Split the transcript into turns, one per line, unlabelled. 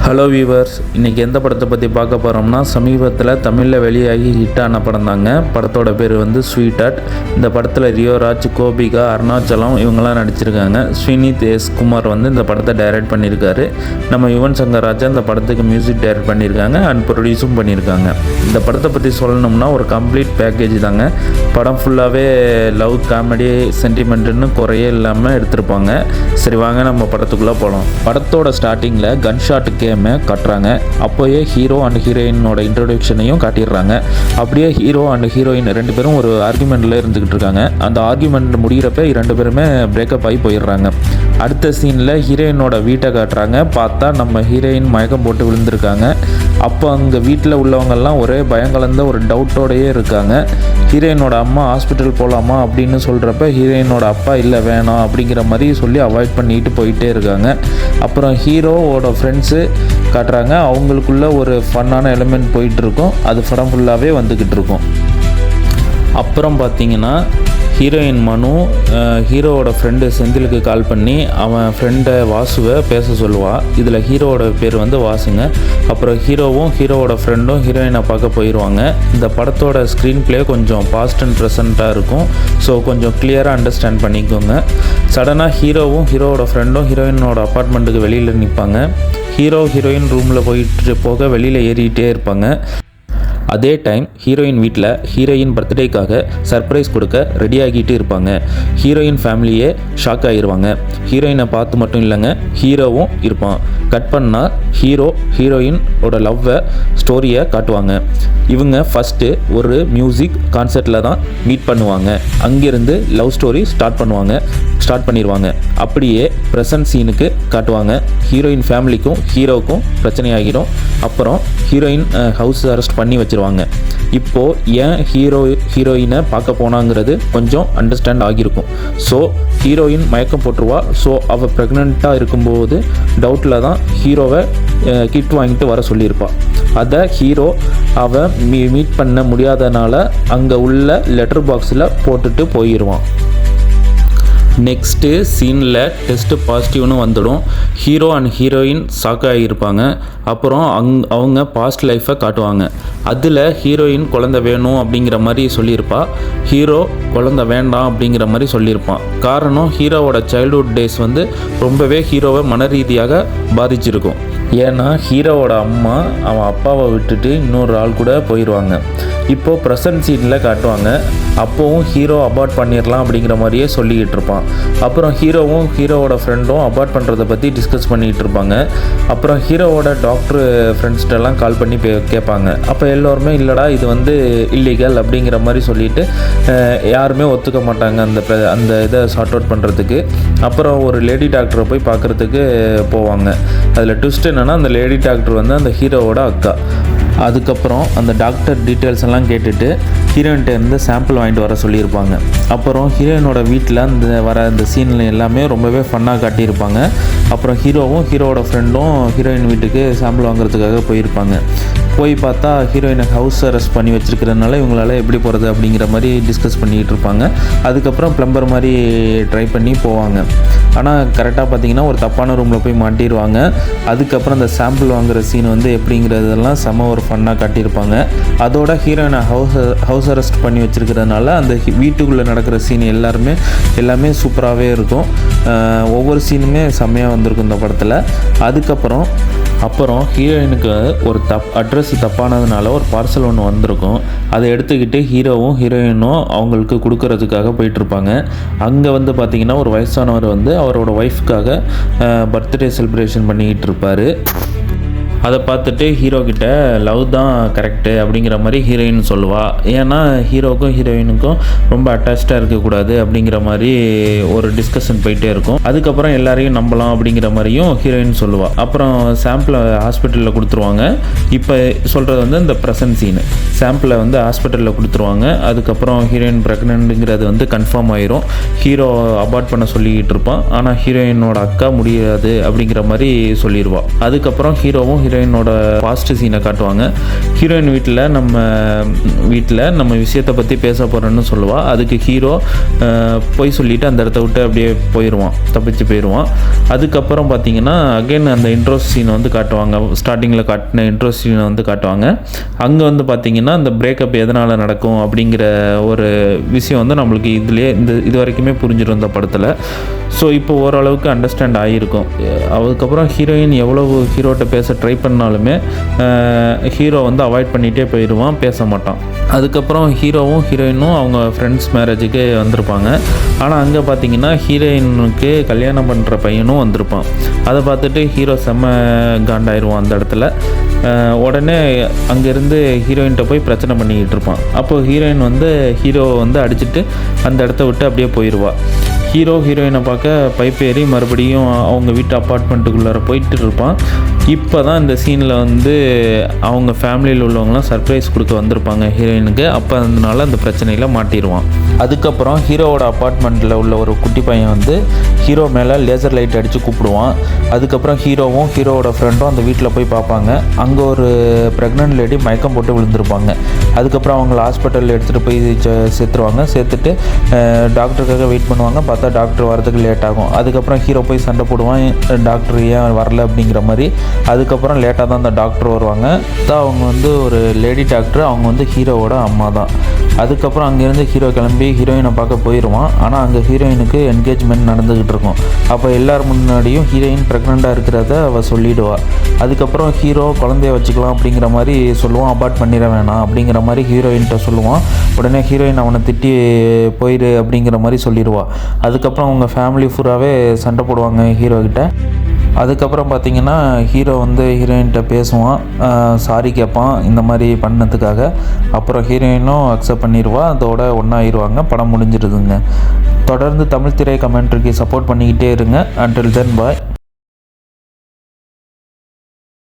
Hello viewers, இன்றைக்கி எந்த படத்தை பற்றி பார்க்க போகிறோம்னா சமீபத்தில் தமிழில் வெளியாகி ஹிட்டான படம் தாங்க. படத்தோட பேர் வந்து ஸ்வீட் ஹார்ட். இந்த படத்தில் ரியோராஜ், கோபிகா, அருணாச்சலம் இவங்கெல்லாம் நடிச்சிருக்காங்க. ஸ்ரீனித் எஸ் குமார் வந்து இந்த படத்தை டைரக்ட் பண்ணியிருக்காரு. நம்ம யுவன் சங்கர் ராஜா இந்த படத்துக்கு மியூசிக் டைரக்ட் பண்ணியிருக்காங்க அண்ட் ப்ரொடியூஸும் பண்ணியிருக்காங்க. இந்த படத்தை பற்றி சொல்லணும்னா ஒரு கம்ப்ளீட் பேக்கேஜ் தாங்க. படம் ஃபுல்லாகவே லவ், காமெடி, சென்டிமெண்ட்டுன்னு குறையே இல்லாமல் எடுத்திருப்பாங்க. சரி வாங்க நம்ம படத்துக்குள்ளே போகலாம். படத்தோட ஸ்டார்டிங்கில் கன் ஷாட் கேமை காட்டுறாங்க. அப்போயே ஹீரோ அண்ட் ஹீரோயினோட இன்ட்ரோடக்ஷனையும் காட்டிடுறாங்க. அப்படியே ஹீரோ அண்ட் ஹீரோயின் ரெண்டு பேரும் ஒரு ஆர்குமெண்ட்டில் இருந்துக்கிட்டு இருக்காங்க. அந்த ஆர்குமெண்ட் முடிகிறப்ப ரெண்டு பேருமே பிரேக்கப் ஆகி போயிடுறாங்க. அடுத்த சீனில் ஹீரோயினோட வீட்டை காட்டுறாங்க. பார்த்தா நம்ம ஹீரோயின் மயக்கம் போட்டு விழுந்திருக்காங்க. அப்போ அங்கே வீட்டில் உள்ளவங்கெல்லாம் ஒரே பயங்கலந்த ஒரு டவுட்டோடையே இருக்காங்க. ஹீரோயினோட அம்மா ஹாஸ்பிட்டல் போகலாமா அப்படின்னு சொல்கிறப்ப ஹீரோயினோட அப்பா இல்லை வேணாம் அப்படிங்கிற மாதிரி சொல்லி அவாய்ட் பண்ணிட்டு போயிட்டே இருக்காங்க. அப்புறம் ஹீரோவோட ஃப்ரெண்ட்ஸு காட்டுறாங்க. அவங்களுக்குள்ள ஒரு ஃபன்னான எலிமெண்ட் போயிட்டுருக்கும். அது படம் ஃபுல்லாகவே வந்துக்கிட்டு இருக்கும். அப்புறம் பார்த்திங்கன்னா ஹீரோயின் மனு ஹீரோவோட ஃப்ரெண்டு செந்திலுக்கு கால் பண்ணி அவன் ஃப்ரெண்டை வாசுவை பேச சொல்லுவாள். இதில் ஹீரோவோட பேர் வந்து வாசுங்க. அப்புறம் ஹீரோவும் ஹீரோவோட ஃப்ரெண்டும் ஹீரோயினை பார்க்க போயிடுவாங்க. இந்த படத்தோட ஸ்க்ரீன் ப்ளே கொஞ்சம் பாஸ்ட் அண்ட் ப்ரெசண்ட்டாக இருக்கும். ஸோ கொஞ்சம் கிளியராக அண்டர்ஸ்டாண்ட் பண்ணிக்கோங்க. சடனாக ஹீரோவும் ஹீரோவோட ஃப்ரெண்டும் ஹீரோயினோட அப்பார்ட்மெண்ட்டுக்கு வெளியில் நிற்பாங்க. ஹீரோ ஹீரோயின் ரூமில் போயிட்டு போக வெளியில் ஏறிக்கிட்டே இருப்பாங்க. அதே டைம் ஹீரோயின் வீட்டில் ஹீரோயின் பர்த்டேக்காக சர்ப்ரைஸ் கொடுக்க ரெடி ஆகிட்டு இருப்பாங்க. ஹீரோயின் ஃபேமிலியே ஷாக் ஆகிடுவாங்க. ஹீரோயினை பார்த்து மட்டும் இல்லைங்க, ஹீரோவும் இருப்பான். கட் பண்ணால் ஹீரோ ஹீரோயினோட லவ்வை ஸ்டோரியை காட்டுவாங்க. இவங்க ஃபஸ்ட்டு ஒரு மியூசிக் கான்சர்ட்டில் தான் மீட் பண்ணுவாங்க. அங்கேருந்து லவ் ஸ்டோரி ஸ்டார்ட் பண்ணிடுவாங்க. அப்படியே ப்ரெசன்ட் சீனுக்கு காட்டுவாங்க. ஹீரோயின் ஃபேமிலிக்கும் ஹீரோவுக்கும் பிரச்சனையாகிடும். அப்புறம் ஹீரோயின் ஹவுஸ் அரெஸ்ட் பண்ணி வச்சுருவாங்க. இப்போது ஏன் ஹீரோயினை பார்க்க போனாங்கிறது கொஞ்சம் அண்டர்ஸ்டாண்ட் ஆகியிருக்கும். ஸோ ஹீரோயின் மயக்கம் போட்டுருவா. ஸோ அவள் ப்ரெக்னெண்ட்டாக இருக்கும்போது டவுட்டில் தான் ஹீரோவை கிட் வாங்கிட்டு வர சொல்லியிருப்பாள். அதை ஹீரோ அவள் மீட் பண்ண முடியாதனால அங்கே உள்ள லெட்டர் பாக்ஸில் போட்டுட்டு போயிடுவான். நெக்ஸ்ட்டு சீனில் டெஸ்ட்டு பாசிட்டிவ்னு வந்துடும். ஹீரோ அண்ட் ஹீரோயின் ஷாக் ஆகியிருப்பாங்க. அப்புறம் அவங்க பாஸ்ட் லைஃப்பை காட்டுவாங்க. அதில் ஹீரோயின் குழந்தை வேணும் அப்படிங்கிற மாதிரி சொல்லியிருப்பா. ஹீரோ குழந்தை வேண்டாம் அப்படிங்கிற மாதிரி சொல்லியிருப்பான். காரணம் ஹீரோவோட சைல்ட்ஹுட் டேஸ் வந்து ரொம்பவே ஹீரோவை மன ரீதியாக பாதிச்சிருக்கும். ஏன்னா ஹீரோவோட அம்மா அவன் அப்பாவை விட்டுட்டு இன்னொரு ஆள் கூட போயிடுவாங்க. இப்போது ப்ரெசன்ட் சீனில் காட்டுவாங்க. அப்போவும் ஹீரோ அபார்ட் பண்ணிடலாம் அப்படிங்கிற மாதிரியே சொல்லிக்கிட்டு இருப்பான். அப்புறம் ஹீரோவும் ஹீரோவோட ஃப்ரெண்டும் அபார்ட் பண்ணுறதை பற்றி டிஸ்கஸ் பண்ணிகிட்டு இருப்பாங்க. அப்புறம் ஹீரோவோட டாக்டர் ஃப்ரெண்ட்ஸ்டெல்லாம் கால் பண்ணி கேட்பாங்க. அப்போ எல்லோருமே இல்லைடா இது வந்து இல்லீகல் அப்படிங்கிற மாதிரி சொல்லிவிட்டு யாருமே ஒத்துக்க மாட்டாங்க அந்த இதை சார்ட் அவுட் பண்ணுறதுக்கு. அப்புறம் ஒரு லேடி டாக்டரை போய் பார்க்குறதுக்கு போவாங்க. அதில் ட்விஸ்ட் என்னென்னா அந்த லேடி டாக்டர் வந்து அந்த ஹீரோவோட அக்கா. அதுக்கப்புறம் அந்த டாக்டர் டீட்டெயில்ஸ் எல்லாம் கேட்டுட்டு ஹீரோயின்கிட்ட இருந்து சாம்பிள் வாங்கிட்டு வர சொல்லியிருப்பாங்க. அப்புறம் ஹீரோயினோட வீட்டில் அந்த சீனில் எல்லாமே ரொம்பவே ஃபன்னாக காட்டியிருப்பாங்க. அப்புறம் ஹீரோவும் ஹீரோவோட ஃப்ரெண்டும் ஹீரோயின் வீட்டுக்கு சாம்பிள் வாங்குறதுக்காக போயிருப்பாங்க. போய் பார்த்தா ஹீரோயினை ஹவுஸ் அரெஸ்ட் பண்ணி வச்சுருக்கிறதுனால இவங்களால எப்படி போகிறது அப்படிங்கிற மாதிரி டிஸ்கஸ் பண்ணிக்கிட்டு இருப்பாங்க. அதுக்கப்புறம் ப்ளம்பர் மாதிரி ட்ரை பண்ணி போவாங்க. ஆனால் கரெக்டாக பார்த்தீங்கன்னா ஒரு தப்பான ரூமில் போய் மாட்டிடுவாங்க. அதுக்கப்புறம் அந்த சாம்பிள் வாங்குகிற சீன் வந்து எப்படிங்கிறதெல்லாம் செம ஒரு ஃபன்னாக காட்டியிருப்பாங்க. அதோட ஹீரோயினை ஹவுஸ் அரெஸ்ட் பண்ணி வச்சுருக்கிறதுனால அந்த வீட்டுக்குள்ளே நடக்கிற சீன் எல்லாமே சூப்பராகவே இருக்கும். ஒவ்வொரு சீனுமே செம்மையாக வந்திருக்கும் இந்த படத்தில். அப்புறம் ஹீரோயினுக்கு ஒரு அட்ரஸ் தப்பானதுனால ஒரு பார்சல் ஒன்று வந்திருக்கும். அதை எடுத்துக்கிட்டு ஹீரோவும் ஹீரோயினும் அவங்களுக்கு கொடுக்கறதுக்காக போயிட்டுருப்பாங்க. அங்கே வந்து பார்த்திங்கன்னா ஒரு வயசானவர் வந்து அவரோட ஒய்ஃப்காக பர்த்டே செலிப்ரேஷன் பண்ணிக்கிட்டு இருப்பார். அதை பார்த்துட்டு ஹீரோக்கிட்ட லவ் தான் கரெக்டு அப்படிங்கிற மாதிரி ஹீரோயின் சொல்லுவாள். ஏன்னா ஹீரோவுக்கும் ஹீரோயினுக்கும் ரொம்ப அட்டாச்சாக இருக்கக்கூடாது அப்படிங்கிற மாதிரி ஒரு டிஸ்கஷன் போயிட்டே இருக்கும். அதுக்கப்புறம் எல்லாரையும் நம்பலாம் அப்படிங்கிற மாதிரியும் ஹீரோயின் சொல்லுவாள். அப்புறம் சாம்பிளை ஹாஸ்பிட்டலில் கொடுத்துருவாங்க. இப்போ சொல்கிறது வந்து இந்த ப்ரெசன்ட் சீனு. சாம்பிளை வந்து ஹாஸ்பிட்டலில் கொடுத்துருவாங்க. அதுக்கப்புறம் ஹீரோயின் ப்ரெக்னென்ட்டுங்கிறது வந்து கன்ஃபார்ம் ஆயிரும். ஹீரோ அபார்ட் பண்ண சொல்லிக்கிட்டு இருப்பான். ஆனால் ஹீரோயினோட அக்கா முடியாது அப்படிங்கிற மாதிரி சொல்லிடுவாள். அதுக்கப்புறம் ஹீரோவும் ஹீரோயினோட பாஸ்ட் சீனை காட்டுவாங்க. ஹீரோயின் வீட்டில் நம்ம விஷயத்தை பற்றி பேச போகிறேன்னு சொல்லுவாள். அதுக்கு ஹீரோ போய் சொல்லிவிட்டு அந்த இடத்த விட்டு அப்படியே தப்பிச்சு போயிடுவான். அதுக்கப்புறம் பார்த்திங்கன்னா அகைன் அந்த இன்ட்ரோ சீனை வந்து காட்டுவாங்க. ஸ்டார்டிங்கில் காட்டின இன்ட்ரோ சீனை வந்து காட்டுவாங்க. அங்கே வந்து பார்த்திங்கன்னா அந்த பிரேக்கப் எதனால் நடக்கும் அப்படிங்கிற ஒரு விஷயம் வந்து நம்மளுக்கு இது வரைக்குமே புரிஞ்சிடும் இந்த படத்தில். ஸோ இப்போ ஓரளவுக்கு அண்டர்ஸ்டாண்ட் ஆகியிருக்கும். அதுக்கப்புறம் ஹீரோயின் எவ்வளவு ஹீரோட்ட பேச ட்ரை பண்ணாலுமே ஹீரோ வந்து அவாய்ட் பண்ணிகிட்டே போயிடுவான், பேச மாட்டான். அதுக்கப்புறம் ஹீரோவும் ஹீரோயினும் அவங்க ஃப்ரெண்ட்ஸ் மேரேஜுக்கு வந்திருப்பாங்க. ஆனால் அங்கே பார்த்திங்கன்னா ஹீரோயினுக்கு கல்யாணம் பண்ணுற பையனும் வந்திருப்பான். அதை பார்த்துட்டு ஹீரோ செம்ம காண்டாயிடுவான் அந்த இடத்துல. உடனே அங்கேருந்து ஹீரோயின்கிட்ட போய் பிரச்சனை பண்ணிக்கிட்டு இருப்பான். அப்போது ஹீரோயின் வந்து ஹீரோவை வந்து அடிச்சுட்டு அந்த இடத்த விட்டு அப்படியே போயிடுவாள். ஹீரோயினை பார்க்க பைப் ஏறி மறுபடியும் அவங்க வீட்டு அப்பார்ட்மெண்ட்டுக்குள்ளார போயிட்டு இருப்பான். இப்போ தான் இந்த சீனில் வந்து அவங்க ஃபேமிலியில் உள்ளவங்களாம் சர்ப்ரைஸ் கொடுக்க வந்திருப்பாங்க ஹீரோயினுக்கு. அப்போ அதனால அந்த பிரச்சனையில் மாட்டிடுவான். அதுக்கப்புறம் ஹீரோவோட அப்பார்ட்மெண்ட்டில் உள்ள ஒரு குட்டி பையன் வந்து ஹீரோ மேலே லேசர் லைட் அடித்து கூப்பிடுவான். அதுக்கப்புறம் ஹீரோவும் ஹீரோவோட ஃப்ரெண்டும் அந்த வீட்டில் போய் பார்ப்பாங்க. அங்கே ஒரு ப்ரெக்னென்ட் லேடி மயக்கம் போட்டு விழுந்திருப்பாங்க. அதுக்கப்புறம் அவங்கள ஹாஸ்பிட்டலில் எடுத்துகிட்டு போய் சேர்த்துட்டு டாக்டருக்காக வெயிட் பண்ணுவாங்க. பார்த்தா டாக்டர் வரதுக்கு லேட் ஆகும். அதுக்கப்புறம் ஹீரோ போய் சண்டை போடுவான், டாக்டர் ஏன் வரல அப்படிங்கிற மாதிரி. அதுக்கப்புறம் லேட்டாக தான் அந்த டாக்டர் வருவாங்க. அவங்க வந்து ஒரு லேடி டாக்டர், அவங்க வந்து ஹீரோவோட அம்மா தான். அதுக்கப்புறம் அங்கேருந்து ஹீரோ கிளம்பி ஹீரோயினை பார்க்க போயிடுவான். ஆனால் அங்கே ஹீரோயினுக்கு என்கேஜ்மெண்ட் நடந்துக்கிட்டு இருக்கும். அப்போ எல்லோரும் முன்னாடியும் ஹீரோயின் ப்ரெக்னெண்ட்டாக இருக்கிறத அவள் சொல்லிவிடுவாள். அதுக்கப்புறம் ஹீரோ குழந்தைய வச்சுக்கலாம் அப்படிங்கிற மாதிரி சொல்லுவான். அபார்ட் பண்ணிட வேணாம் அப்படிங்கிற மாதிரி ஹீரோயின்கிட்ட சொல்லுவான். உடனே ஹீரோயின் அவனை திட்டி போயிடு அப்படிங்கிற மாதிரி சொல்லிடுவாள். அதுக்கப்புறம் அவங்க ஃபேமிலி ஃபுல்லாகவே சண்டை போடுவாங்க ஹீரோக்கிட்ட. அதுக்கப்புறம் பார்த்திங்கன்னா ஹீரோ வந்து ஹீரோயின்கிட்ட பேசுவான், சாரி கேட்பான் இந்த மாதிரி பண்ணதுக்காக. அப்புறம் ஹீரோயினும் அக்செப்ட் பண்ணிடுவா. அதோட ஒன்றாயிருவாங்க. படம் முடிஞ்சிருதுங்க. தொடர்ந்து தமிழ் திரை கமெண்ட்ரிக்கு சப்போர்ட் பண்ணிக்கிட்டே இருங்க. அன்டில் தென் பாய்.